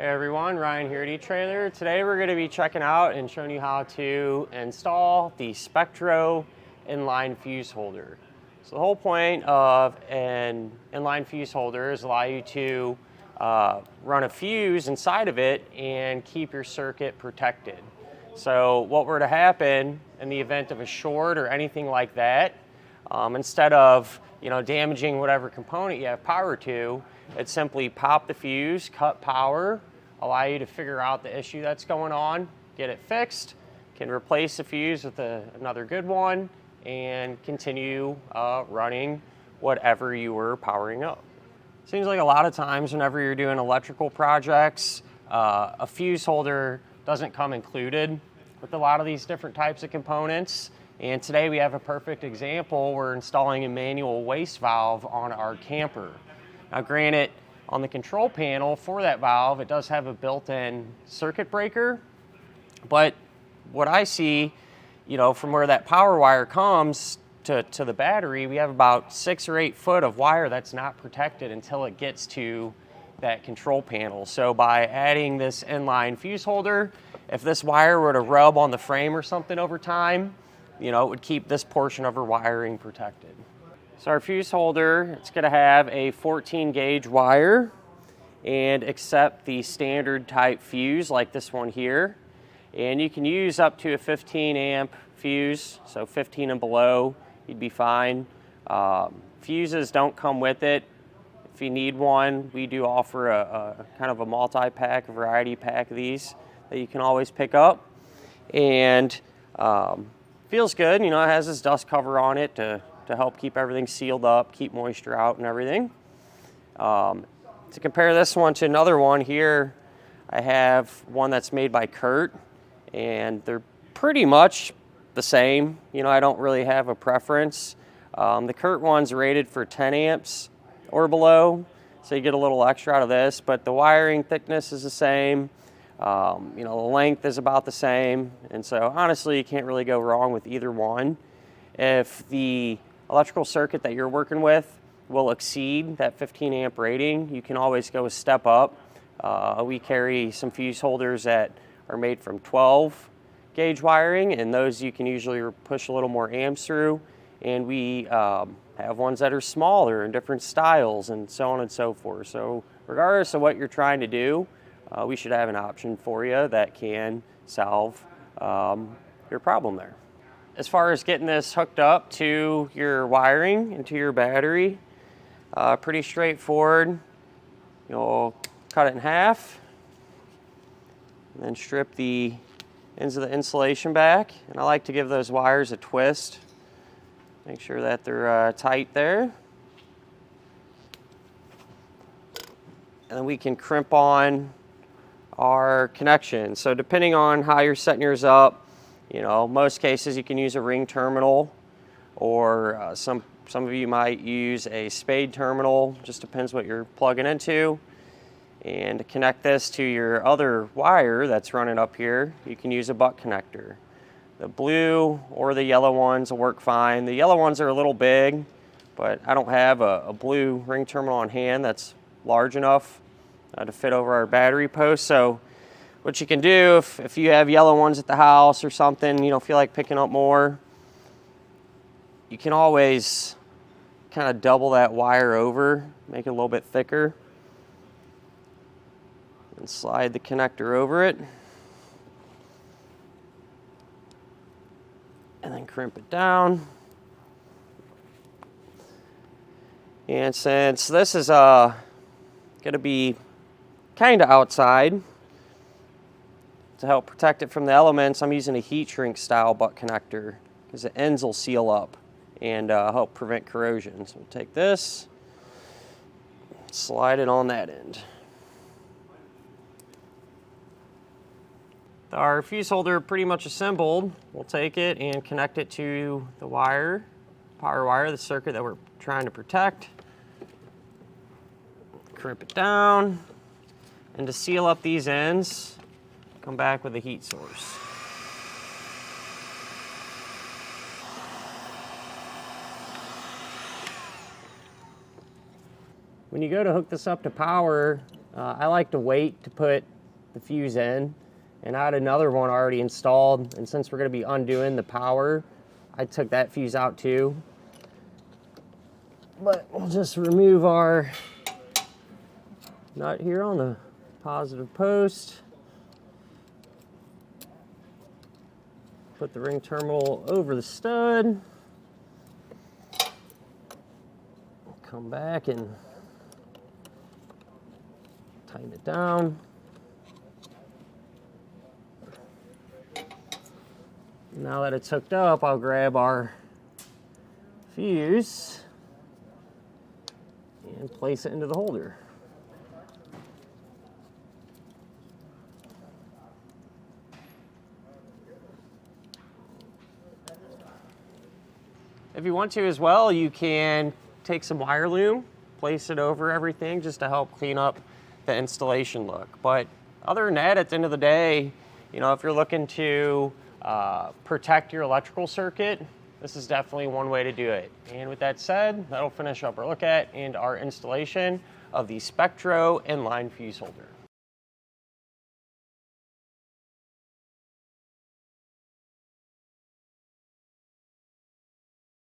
Hey everyone, Ryan here at eTrailer. Today we're going to be checking out and showing you how to install the Spectro inline fuse holder. So the whole point of an inline fuse holder is allow you to run a fuse inside of it and keep your circuit protected. So what were to happen in the event of a short or anything like that, instead of damaging whatever component you have power to, it's simply pop the fuse, cut power, allow you to figure out the issue that's going on, get it fixed, can replace the fuse with another good one, and continue running whatever you were powering up. Seems like a lot of times whenever you're doing electrical projects, a fuse holder doesn't come included with a lot of these different types of components. And today we have a perfect example. We're installing a manual waste valve on our camper. Now granted, on the control panel for that valve, it does have a built-in circuit breaker, but what I see, from where that power wire comes to the battery, we have about 6 or 8 foot of wire that's not protected until it gets to that control panel. So by adding this inline fuse holder, if this wire were to rub on the frame or something over time, it would keep this portion of our wiring protected. So our fuse holder, it's going to have a 14 gauge wire and accept the standard type fuse like this one here. And you can use up to a 15 amp fuse, so 15 and below, you'd be fine. Fuses don't come with it. If you need one, we do offer a kind of a multi-pack, a variety pack of these that you can always pick up. And feels good, it has this dust cover on it to help keep everything sealed up, keep moisture out and everything. To compare this one to another one here, I have one that's made by Kurt, and they're pretty much the same. I don't really have a preference. The Kurt one's rated for 10 amps or below, so you get a little extra out of this, but the wiring thickness is the same. The length is about the same, and so honestly, you can't really go wrong with either one. If the electrical circuit that you're working with will exceed that 15 amp rating, you can always go a step up. We carry some fuse holders that are made from 12 gauge wiring, and those you can usually push a little more amps through. And we have ones that are smaller in different styles and so on and so forth. So regardless of what you're trying to do, we should have an option for you that can solve your problem there. As far as getting this hooked up to your wiring and to your battery, pretty straightforward. You'll cut it in half and then strip the ends of the insulation back. And I like to give those wires a twist. Make sure that they're tight there. And then we can crimp on our connection. So depending on how you're setting yours up, most cases you can use a ring terminal, or some of you might use a spade terminal, just depends what you're plugging into. And to connect this to your other wire that's running up here, you can use a butt connector. The blue or the yellow ones will work fine. The yellow ones are a little big, but I don't have a blue ring terminal on hand that's large enough to fit over our battery post. So what you can do, if you have yellow ones at the house or something, you don't feel like picking up more, you can always kind of double that wire over, make it a little bit thicker, and slide the connector over it, and then crimp it down. And since this is going to be kind of outside, to help protect it from the elements, I'm using a heat shrink style butt connector because the ends will seal up and help prevent corrosion. So we'll take this, slide it on that end. Our fuse holder pretty much assembled. We'll take it and connect it to the wire, power wire, the circuit that we're trying to protect. Crimp it down, and to seal up these ends, come back with a heat source. When you go to hook this up to power, I like to wait to put the fuse in, and I had another one already installed, and since we're going to be undoing the power, I took that fuse out too. But we'll just remove our nut here on the positive post. Put the ring terminal over the stud. Come back and tighten it down. Now that it's hooked up, I'll grab our fuse and place it into the holder. If you want to as well, you can take some wire loom, place it over everything just to help clean up the installation look. But other than that, at the end of the day, you know, if you're looking to protect your electrical circuit, this is definitely one way to do it. And with that said, that'll finish up our look at and our installation of the Spectro inline fuse holder.